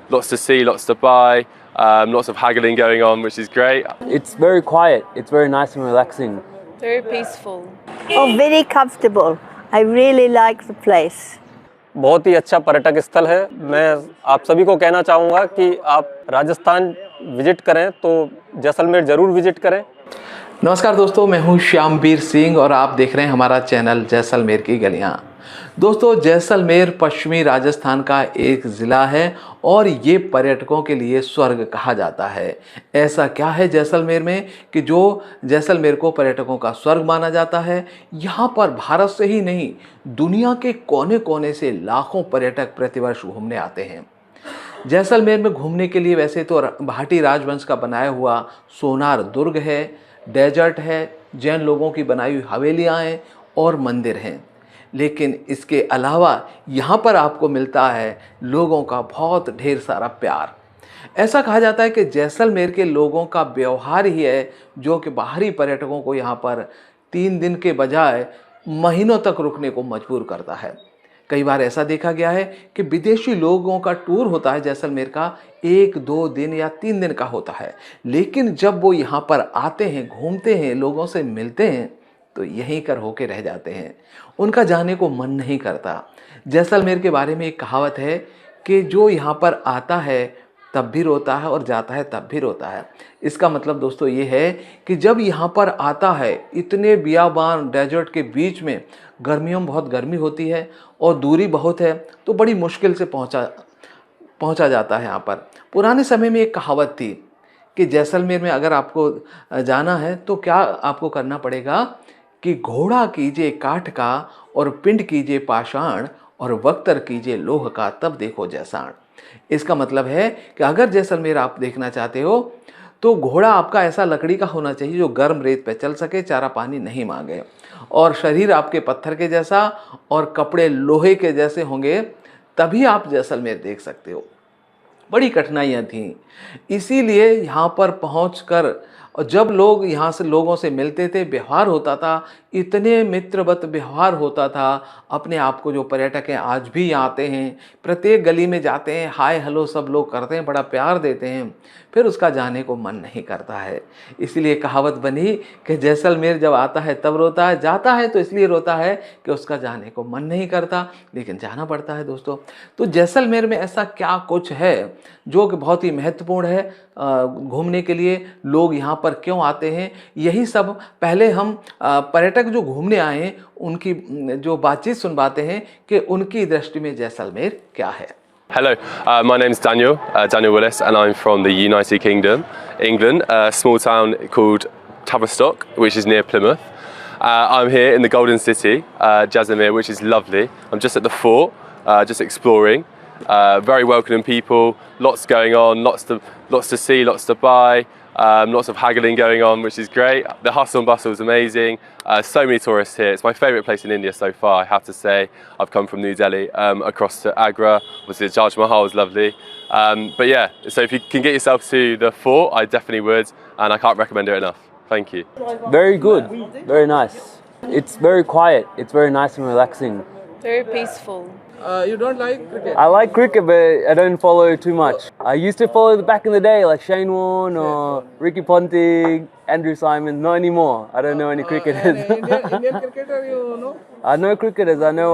lots to see, lots to buy, lots of haggling going on, which is great. It's very quiet. It's very nice and relaxing. Very peaceful. Oh, very comfortable. I really like the place. बहुत ही अच्छा पर्यटक स्थल है। मैं आप सभी को कहना चाहूँगा कि आप राजस्थान विजिट करें तो जैसलमेर ज़रूर विजिट करें। नमस्कार दोस्तों, मैं हूं श्यामवीर सिंह और आप देख रहे हैं हमारा चैनल जैसलमेर की गलियां। दोस्तों, जैसलमेर पश्चिमी राजस्थान का एक ज़िला है और ये पर्यटकों के लिए स्वर्ग कहा जाता है। ऐसा क्या है जैसलमेर में कि जो जैसलमेर को पर्यटकों का स्वर्ग माना जाता है। यहाँ पर भारत से ही नहीं, दुनिया के कोने कोने से लाखों पर्यटक प्रतिवर्ष घूमने आते हैं। जैसलमेर में घूमने के लिए वैसे तो भाटी राजवंश का बनाया हुआ सोनार दुर्ग है, डेजर्ट है, जैन लोगों की बनाई हुई हवेलियाँ हैं और मंदिर हैं। लेकिन इसके अलावा यहाँ पर आपको मिलता है लोगों का बहुत ढेर सारा प्यार। ऐसा कहा जाता है कि जैसलमेर के लोगों का व्यवहार ही है जो कि बाहरी पर्यटकों को यहाँ पर 3 दिन के बजाय महीनों तक रुकने को मजबूर करता है। कई बार ऐसा देखा गया है कि विदेशी लोगों का टूर होता है जैसलमेर का 1-2 दिन या 3 दिन का होता है, लेकिन जब वो यहाँ पर आते हैं, घूमते हैं, लोगों से मिलते हैं तो यहीं कर होके रह जाते हैं। उनका जाने को मन नहीं करता। जैसलमेर के बारे में एक कहावत है कि जो यहाँ पर आता है तब भी रोता है और जाता है तब भी रोता है। इसका मतलब दोस्तों ये है कि जब यहाँ पर आता है, इतने बियाबान डेजर्ट के बीच में, गर्मियों में बहुत गर्मी होती है और दूरी बहुत है, तो बड़ी मुश्किल से पहुँचा जाता है यहाँ पर। पुराने समय में एक कहावत थी कि जैसलमेर में अगर आपको जाना है तो क्या आपको करना पड़ेगा कि घोड़ा कीजिए काठ का और पिंड कीजिए पाषाण और वक्तर कीजिए लोह का, तब देखो जैसाण। इसका मतलब है कि अगर जैसलमेर आप देखना चाहते हो तो घोड़ा आपका ऐसा लकड़ी का होना चाहिए जो गर्म रेत पे चल सके, चारा पानी नहीं मांगे, और शरीर आपके पत्थर के जैसा और कपड़े लोहे के जैसे होंगे, तभी आप जैसलमेर देख सकते हो। बड़ी कठिनाइयाँ थीं, इसीलिए यहाँ पर पहुँचकर और जब लोग यहाँ से लोगों से मिलते थे, व्यवहार होता था, इतने मित्रवत व्यवहार होता था। अपने आप को जो पर्यटक हैं आज भी यहाँ आते हैं, प्रत्येक गली में जाते हैं, हाय हेलो सब लोग करते हैं, बड़ा प्यार देते हैं, फिर उसका जाने को मन नहीं करता है। इसलिए कहावत बनी कि जैसलमेर जब आता है तब रोता है, जाता है तो इसलिए रोता है कि उसका जाने को मन नहीं करता, लेकिन जाना पड़ता है दोस्तों। तो जैसलमेर में ऐसा क्या कुछ है जो कि बहुत ही महत्वपूर्ण है घूमने के लिए, लोग यहाँ पर क्यों आते हैं, यही सब पहले हम पर्यटक जो घूमने आए हैं उनकी जो बातचीत सुनवाते हैं कि उनकी दृष्टि में जैसलमेर क्या है। Hello, my name's Daniel Willis, and I'm from the United Kingdom, England, a small town called Tavistock, which is near Plymouth. I'm here in the Golden City, Jaisalmer, which is lovely. I'm just at the fort, just exploring. Very welcoming people, lots going on, lots to see, lots to buy, lots of haggling going on, which is great. The hustle and bustle is amazing. So many tourists here. It's my favourite place in India so far, I have to say. I've come from New Delhi across to Agra. Obviously the Taj Mahal is lovely. But yeah, so if you can get yourself to the fort, I definitely would, and I can't recommend it enough. Thank you. Very good. Very nice. It's very quiet. It's very nice and relaxing. Very peaceful. You don't like cricket? I like cricket, but I don't follow too much. I used to follow back in the day, like Shane Warne or Ricky Ponting, Andrew Simon. Not anymore. I don't know any cricketers. Indian cricketer you know? I know cricketers. I know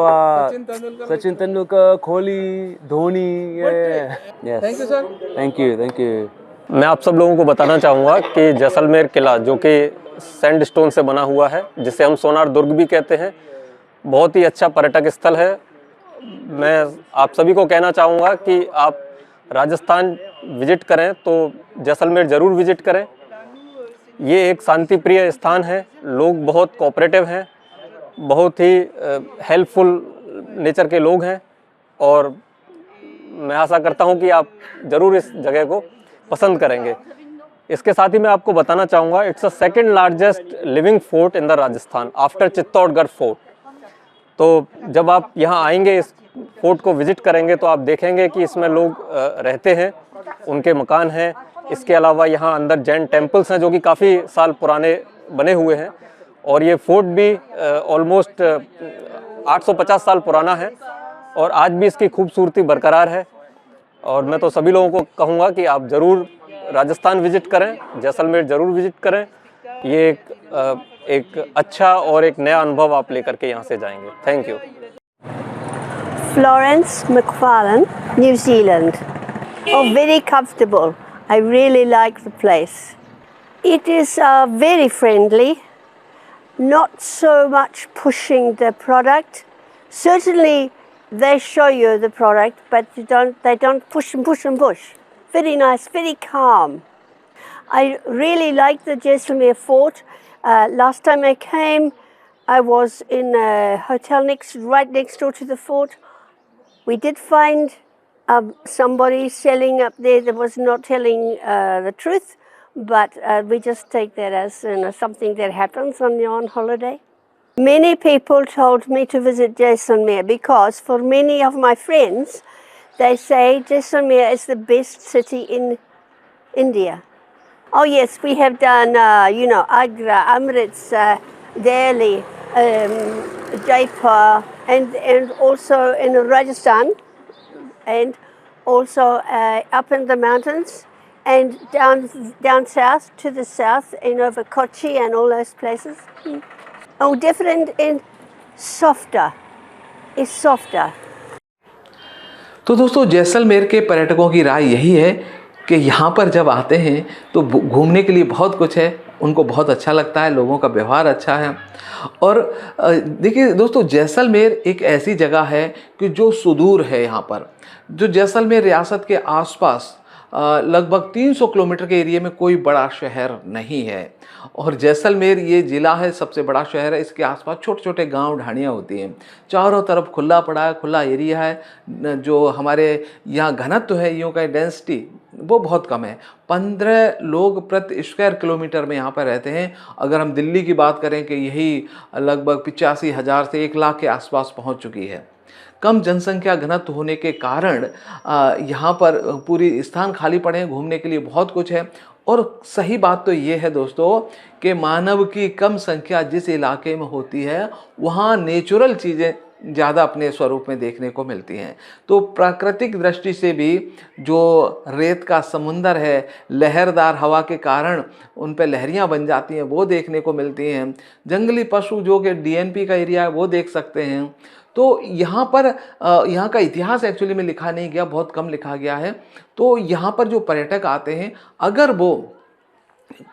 Sachin Tendulkar, Kohli, Dhoni. Yeah. Yes. Thank you sir. Thank you. Thank you. मैं आप सब लोगों को बताना चाहूँगा कि जैसलमेर किला जो कि सैंड स्टोन से बना हुआ है, जिसे हम सोनार दुर्ग भी कहते हैं, बहुत ही अच्छा पर्यटक स्थल है। मैं आप सभी को कहना चाहूँगा कि आप राजस्थान विजिट करें तो जैसलमेर ज़रूर विजिट करें। ये एक शांति प्रिय स्थान है, लोग बहुत कोऑपरेटिव हैं, बहुत ही हेल्पफुल नेचर के लोग हैं, और मैं आशा करता हूँ कि आप ज़रूर इस जगह को पसंद करेंगे। इसके साथ ही मैं आपको बताना चाहूँगा, it's a second largest living fort in the Rajasthan after Chittorgarh fort. तो जब आप यहाँ आएंगे, इस फोर्ट को विज़िट करेंगे, तो आप देखेंगे कि इसमें लोग रहते हैं, उनके मकान हैं। इसके अलावा यहाँ अंदर जैन टेम्पल्स हैं जो कि काफ़ी साल पुराने बने हुए हैं, और ये फोर्ट भी ऑलमोस्ट 850 साल पुराना है और आज भी इसकी खूबसूरती बरकरार है। और मैं तो सभी लोगों को कहूँगा कि आप ज़रूर राजस्थान विजिट करें, जैसलमेर ज़रूर विजिट करें। ये एक अच्छा और एक नया अनुभव आप लेकर के यहाँ से जाएंगे। Thank you. Florence McFarlane, New Zealand. Oh, very comfortable. I really like the place. It is very friendly, not so much pushing the product. Certainly they show you the product, but they don't push and push and push. Very nice, very calm. I really like the Jaisalmer Fort. Last time I came, I was in a hotel right next door to the fort. We did find somebody selling up there that was not telling the truth, but we just take that as something that happens when you're on holiday. Many people told me to visit Jaisalmer because for many of my friends, they say Jaisalmer is the best city in India. Oh yes, we have done, Agra, Amritsar, Delhi, Jaipur, and also in Rajasthan, and also up in the mountains, and down south to the south, and over Kochi and all those places. Oh, different and softer. It's softer. तो दोस्तों, जैसलमेर के पर्यटकों की राय यही है कि यहाँ पर जब आते हैं तो घूमने के लिए बहुत कुछ है, उनको बहुत अच्छा लगता है, लोगों का व्यवहार अच्छा है। और देखिए दोस्तों, जैसलमेर एक ऐसी जगह है कि जो सुदूर है। यहाँ पर जो जैसलमेर रियासत के आसपास लगभग 300 किलोमीटर के एरिया में कोई बड़ा शहर नहीं है, और जैसलमेर ये ज़िला है, सबसे बड़ा शहर है। इसके आसपास छोटे छोटे गांव ढाणियाँ होती हैं, चारों तरफ खुला पड़ा है, खुला एरिया है। जो हमारे यहाँ घनत्व है, यूँ का डेंसिटी वो बहुत कम है। 15 लोग प्रति स्क्वायर किलोमीटर में यहाँ पर रहते हैं। अगर हम दिल्ली की बात करें कि यही लगभग 85,000 से 1 लाख के आसपास पहुँच चुकी है। कम जनसंख्या घनत्व होने के कारण यहाँ पर पूरी स्थान खाली पड़े हैं, घूमने के लिए बहुत कुछ है। और सही बात तो ये है दोस्तों कि मानव की कम संख्या जिस इलाके में होती है, वहाँ नेचुरल चीज़ें ज़्यादा अपने स्वरूप में देखने को मिलती हैं। तो प्राकृतिक दृष्टि से भी जो रेत का समुंदर है, लहरदार हवा के कारण उन पर लहरियाँ बन जाती हैं, वो देखने को मिलती हैं। जंगली पशु जो कि DNP का एरिया है वो देख सकते हैं। तो यहाँ पर यहाँ का इतिहास एक्चुअली में लिखा नहीं गया, बहुत कम लिखा गया है। तो यहाँ पर जो पर्यटक आते हैं, अगर वो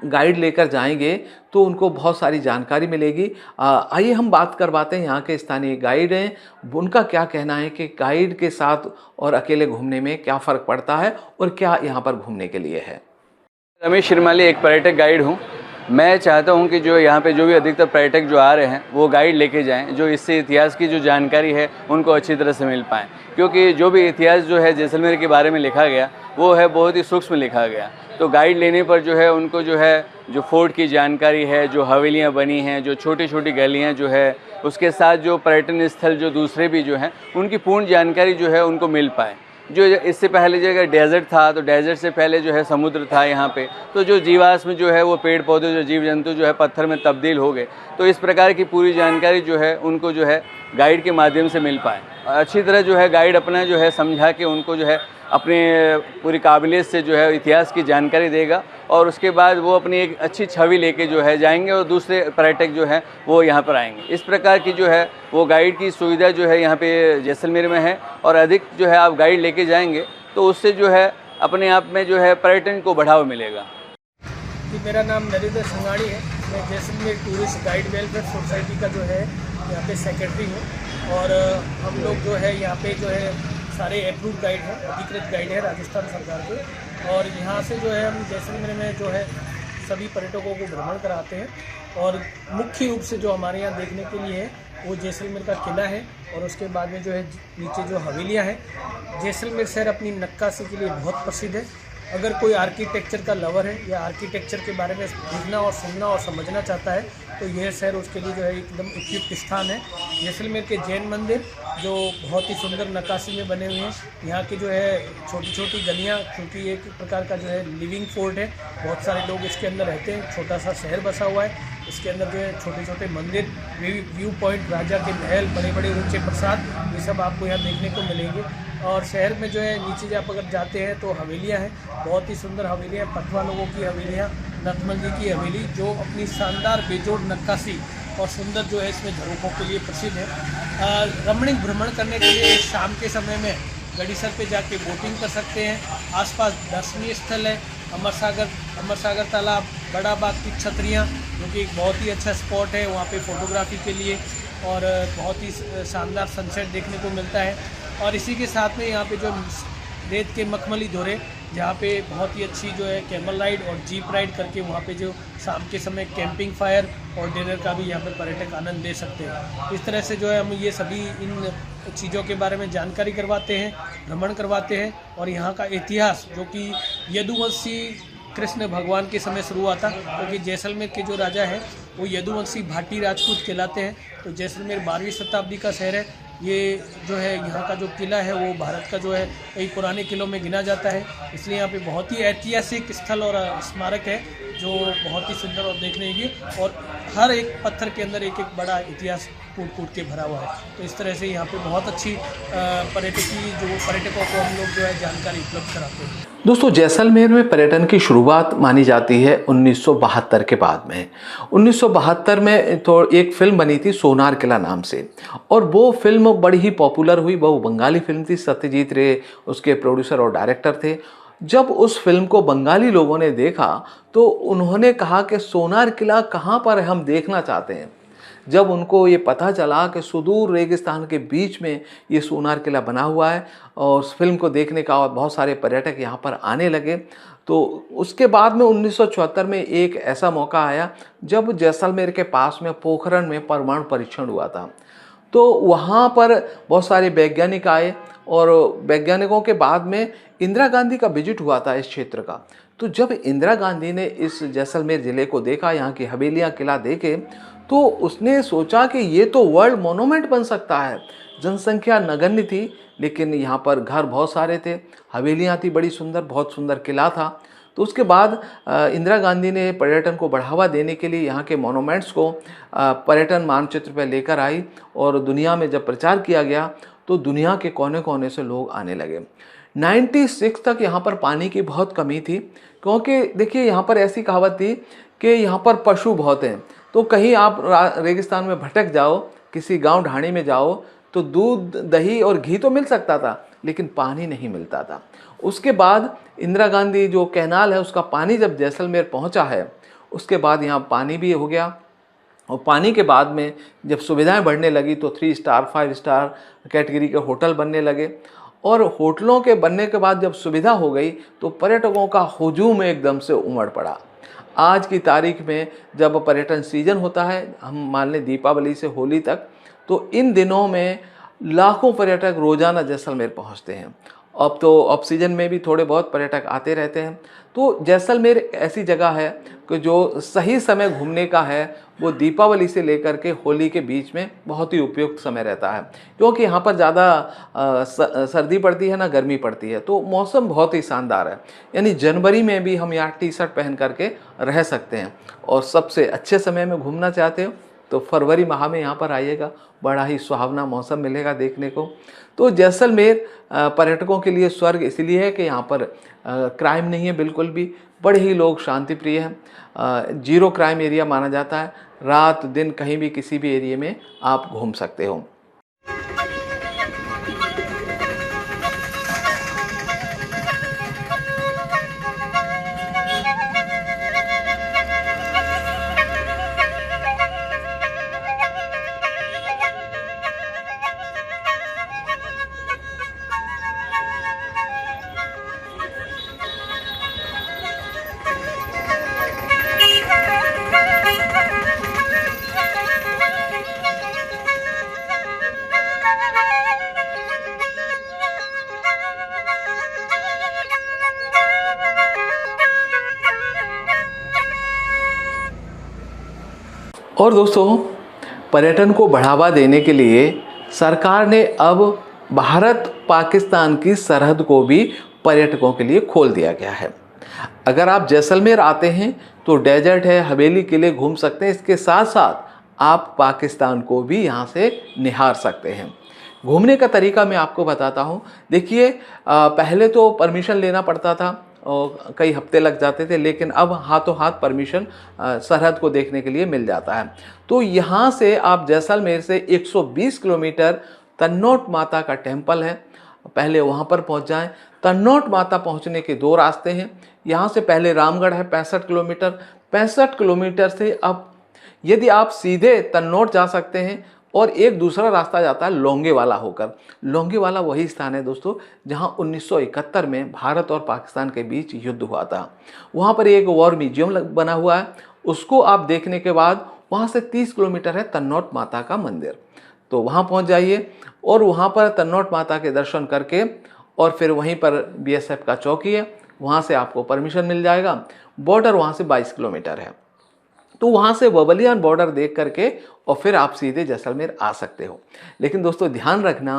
गाइड लेकर जाएंगे तो उनको बहुत सारी जानकारी मिलेगी। आइए हम बात करवाते हैं यहाँ के स्थानीय गाइड हैं, उनका क्या कहना है कि गाइड के साथ और अकेले घूमने में क्या फ़र्क पड़ता है और क्या यहाँ पर घूमने के लिए है। रमेश शिरमाली, एक पर्यटक गाइड हूँ। मैं चाहता हूं कि जो यहाँ पे जो भी अधिकतर पर्यटक जो आ रहे हैं वो गाइड लेके जाएं, जो इससे इतिहास की जो जानकारी है उनको अच्छी तरह से मिल पाएँ, क्योंकि जो भी इतिहास जो है जैसलमेर के बारे में लिखा गया वो है बहुत ही सूक्ष्म लिखा गया। तो गाइड लेने पर जो है उनको जो है जो फोर्ट की जानकारी है, जो हवेलियाँ बनी हैं, जो छोटी छोटी गलियाँ जो है, उसके साथ जो पर्यटन स्थल जो दूसरे भी जो हैं उनकी पूर्ण जानकारी जो है उनको मिल पाए। जो इससे पहले जगह डेजर्ट था, तो डेजर्ट से पहले जो है समुद्र था यहाँ पे, तो जो जीवाश्म जो है वो पेड़ पौधे जो जीव जंतु जो है पत्थर में तब्दील हो गए। तो इस प्रकार की पूरी जानकारी जो है उनको जो है गाइड के माध्यम से मिल पाए। अच्छी तरह जो है गाइड अपना जो है समझा के उनको जो है अपने पूरी काबिलियत से जो है इतिहास की जानकारी देगा, और उसके बाद वो अपनी एक अच्छी छवि लेके जो है जाएंगे और दूसरे पर्यटक जो है वो यहाँ पर आएंगे। इस प्रकार की जो है वो गाइड की सुविधा जो है यहाँ पे जैसलमेर में है, और अधिक जो है आप गाइड लेके जाएंगे तो उससे जो है अपने आप में जो है पर्यटन को बढ़ावा मिलेगा। जी, मेरा नाम नरेंद्र संगाड़ी है। मैं Jaisalmer tourist guide welfare society का जो है यहाँ पे सेक्रेटरी हूँ, और हम लोग जो है यहाँ पे जो है सारे अप्रूव गाइड हैं, अधिकृत गाइड है राजस्थान सरकार के, और यहाँ से जो है हम जैसलमेर में जो है सभी पर्यटकों को भ्रमण कराते हैं। और मुख्य रूप से जो हमारे यहाँ देखने के लिए है वो जैसलमेर का किला है, और उसके बाद में जो है नीचे जो हवेलियाँ हैं। जैसलमेर शहर अपनी नक्काशी के लिए बहुत प्रसिद्ध है। अगर कोई आर्किटेक्चर का लवर है या आर्किटेक्चर के बारे में देखना और सुनना और समझना चाहता है तो यह शहर उसके लिए जो है एकदम उपयुक्त स्थान है। जैसलमेर के जैन मंदिर जो बहुत ही सुंदर नक्काशी में बने हुए हैं, यहाँ की जो है छोटी छोटी गलियाँ, क्योंकि एक प्रकार का जो है लिविंग फोर्ट है, बहुत सारे लोग इसके अंदर रहते हैं, छोटा सा शहर बसा हुआ है। इसके अंदर जो है छोटे छोटे मंदिर, व्यू पॉइंट, राजा के महल, बड़े बड़े ऊंचे प्रासाद, ये सब आपको यहाँ देखने को मिलेंगे। और शहर में जो है नीचे आप अगर जाते हैं तो हवेलियाँ हैं, बहुत ही सुंदर हवेलियाँ, पटवा लोगों की हवेलियाँ, नथमल जी की हवेली जो अपनी शानदार बेजोड़ नक्काशी और सुंदर जो है इसमें झरोखों के लिए प्रसिद्ध है। रमणीक भ्रमण करने के लिए शाम के समय में गड़ीसर पे जाके बोटिंग कर सकते हैं। आसपास दर्शनीय स्थल है अमर सागर तालाब, बड़ा बाग की छतरियाँ जो कि एक बहुत ही अच्छा स्पॉट है वहाँ पे फोटोग्राफी के लिए, और बहुत ही शानदार सनसेट देखने को मिलता है। और इसी के साथ में यहाँ पे जो रेत के मखमली धोरे, जहाँ पे बहुत ही अच्छी जो है कैमल राइड और जीप राइड करके वहाँ पे जो शाम के समय कैंपिंग फायर और डिनर का भी यहाँ पे पर्यटक आनंद ले सकते हैं। इस तरह से जो है हम ये सभी इन चीज़ों के बारे में जानकारी करवाते हैं, भ्रमण करवाते हैं। और यहाँ का इतिहास जो कि यदुवंशी कृष्ण भगवान के समय शुरू हुआ था, क्योंकि जैसलमेर के जो राजा हैं वो यदुवंशी भाटी राजपूत कहलाते हैं। तो जैसलमेर 12वीं शताब्दी का शहर है। ये जो है यहाँ का जो किला है वो भारत का जो है कई पुराने किलों में गिना जाता है, इसलिए यहाँ पे बहुत ही ऐतिहासिक स्थल और स्मारक है जो बहुत ही सुंदर और देखने योग्य, और हर एक पत्थर के अंदर एक एक बड़ा इतिहास कूट कूट के भरा हुआ है। तो इस तरह से यहाँ पे बहुत अच्छी पर्यटकों को हम लोग जो है जानकारी उपलब्ध कराते हैं। दोस्तों, जैसलमेर में पर्यटन की शुरुआत मानी जाती है 1972 के बाद में। 1972 में तो एक फिल्म बनी थी सोनार किला नाम से, और वो फिल्म बड़ी ही पॉपुलर हुई। वो बंगाली फिल्म थी, सत्यजीत रे उसके प्रोड्यूसर और डायरेक्टर थे। जब उस फिल्म को बंगाली लोगों ने देखा तो उन्होंने कहा कि सोनार किला कहाँ पर है, हम देखना चाहते हैं। जब उनको ये पता चला कि सुदूर रेगिस्तान के बीच में ये सोनार किला बना हुआ है और उस फिल्म को देखने का बहुत सारे पर्यटक यहाँ पर आने लगे, तो उसके बाद में 1974 में एक ऐसा मौका आया जब जैसलमेर के पास में पोखरण में परमाणु परीक्षण हुआ था। तो वहाँ पर बहुत सारे वैज्ञानिक आए, और वैज्ञानिकों के बाद में इंदिरा गांधी का विजिट हुआ था इस क्षेत्र का। तो जब इंदिरा गांधी ने इस जैसलमेर ज़िले को देखा, यहाँ की हवेलियाँ, किला देखे, तो उसने सोचा कि ये तो वर्ल्ड मोनूमेंट बन सकता है। जनसंख्या नगण्य थी, लेकिन यहाँ पर घर बहुत सारे थे, हवेलियाँ थी बड़ी सुंदर, बहुत सुंदर किला था। तो उसके बाद इंदिरा गांधी ने पर्यटन को बढ़ावा देने के लिए यहाँ के मोनूमेंट्स को पर्यटन मानचित्र पर लेकर आई, और दुनिया में जब प्रचार किया गया तो दुनिया के कोने कोने से लोग आने लगे। 96 तक यहाँ पर पानी की बहुत कमी थी, क्योंकि देखिए यहाँ पर ऐसी कहावत थी कि यहाँ पर पशु बहुत हैं। तो कहीं आप रेगिस्तान में भटक जाओ, किसी गांव ढाणी में जाओ, तो दूध, दही और घी तो मिल सकता था, लेकिन पानी नहीं मिलता था। उसके बाद इंदिरा गांधी जो कैनाल है उसका पानी जब जैसलमेर पहुंचा है, उसके बाद यहाँ पानी भी हो गया, और पानी के बाद में जब सुविधाएं बढ़ने लगी तो 3 स्टार 5 स्टार कैटेगरी के होटल बनने लगे, और होटलों के बनने के बाद जब सुविधा हो गई तो पर्यटकों का हुजूम एकदम से उमड़ पड़ा। आज की तारीख में जब पर्यटन सीजन होता है, हम मान लें दीपावली से होली तक, तो इन दिनों में लाखों पर्यटक रोज़ाना जैसलमेर पहुंचते हैं। अब तो ऑफ सीजन में भी थोड़े बहुत पर्यटक आते रहते हैं। तो जैसलमेर ऐसी जगह है कि जो सही समय घूमने का है वो दीपावली से लेकर के होली के बीच में बहुत ही उपयुक्त समय रहता है, क्योंकि यहाँ पर ज़्यादा सर्दी पड़ती है ना गर्मी पड़ती है, तो मौसम बहुत ही शानदार है। यानी जनवरी में भी हम यहाँ टी-शर्ट पहन करके रह सकते हैं, और सबसे अच्छे समय में घूमना चाहते हो तो फरवरी माह में यहाँ पर आइएगा, बड़ा ही सुहावना मौसम मिलेगा देखने को। तो जैसलमेर पर्यटकों के लिए स्वर्ग इसलिए है कि यहाँ पर क्राइम नहीं है बिल्कुल भी, बड़े ही लोग शांति प्रिय हैं, 0 क्राइम एरिया माना जाता है। रात दिन कहीं भी किसी भी एरिया में आप घूम सकते हो। और दोस्तों, पर्यटन को बढ़ावा देने के लिए सरकार ने अब भारत पाकिस्तान की सरहद को भी पर्यटकों के लिए खोल दिया गया है। अगर आप जैसलमेर आते हैं तो डेजर्ट है, हवेली किले घूम सकते हैं, इसके साथ साथ आप पाकिस्तान को भी यहाँ से निहार सकते हैं। घूमने का तरीका मैं आपको बताता हूँ। देखिए पहले तो परमिशन लेना पड़ता था और कई हफ्ते लग जाते थे, लेकिन अब हाथों हाथ परमिशन सरहद को देखने के लिए मिल जाता है। तो यहाँ से आप जैसलमेर से 120 किलोमीटर तन्नोट माता का टेम्पल है, पहले वहाँ पर पहुँच जाएं। तन्नोट माता पहुँचने के 2 रास्ते हैं। यहाँ से पहले रामगढ़ है 65 किलोमीटर, 65 किलोमीटर से अब यदि आप सीधे तन्नोट जा सकते हैं, और एक दूसरा रास्ता जाता है लोंगेवाला होकर। लोंगेवाला वही स्थान है दोस्तों जहां 1971 में भारत और पाकिस्तान के बीच युद्ध हुआ था। वहां पर एक वॉर म्यूजियम बना हुआ है, उसको आप देखने के बाद वहां से 30 किलोमीटर है तन्नोट माता का मंदिर। तो वहां पहुंच जाइए और वहां पर तन्नोट माता के दर्शन करके, और फिर वहीं पर BSF का चौकी है, वहां से आपको परमिशन मिल जाएगा। बॉर्डर वहां से 22 किलोमीटर है, तो वहाँ से बबलियान बॉर्डर देख करके और फिर आप सीधे जैसलमेर आ सकते हो। लेकिन दोस्तों ध्यान रखना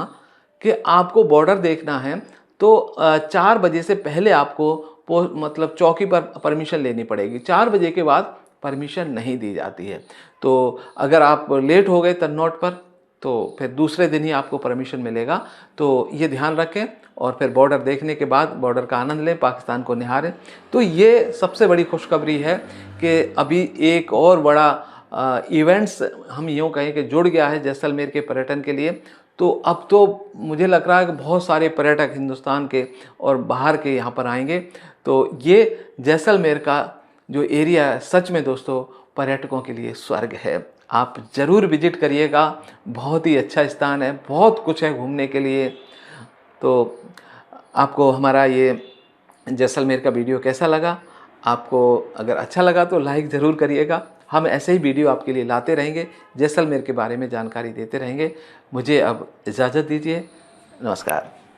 कि आपको बॉर्डर देखना है तो 4 बजे से पहले आपको मतलब चौकी पर परमिशन लेनी पड़ेगी। 4 बजे के बाद परमिशन नहीं दी जाती है। तो अगर आप लेट हो गए तन्नोट पर तो फिर दूसरे दिन ही आपको परमिशन मिलेगा। तो ये ध्यान रखें और फिर बॉर्डर देखने के बाद बॉर्डर का आनंद लें, पाकिस्तान को निहारें। तो ये सबसे बड़ी खुशखबरी है कि अभी एक और बड़ा इवेंट्स हम यूँ कहें कि जुड़ गया है जैसलमेर के पर्यटन के लिए। तो अब तो मुझे लग रहा है कि बहुत सारे पर्यटक हिंदुस्तान के और बाहर के यहाँ पर आएंगे। तो ये जैसलमेर का जो एरिया है सच में दोस्तों पर्यटकों के लिए स्वर्ग है। आप ज़रूर विजिट करिएगा, बहुत ही अच्छा स्थान है, बहुत कुछ है घूमने के लिए। तो आपको हमारा ये जैसलमेर का वीडियो कैसा लगा? आपको अगर अच्छा लगा तो लाइक ज़रूर करिएगा। हम ऐसे ही वीडियो आपके लिए लाते रहेंगे, जैसलमेर के बारे में जानकारी देते रहेंगे। मुझे अब इजाज़त दीजिए, नमस्कार।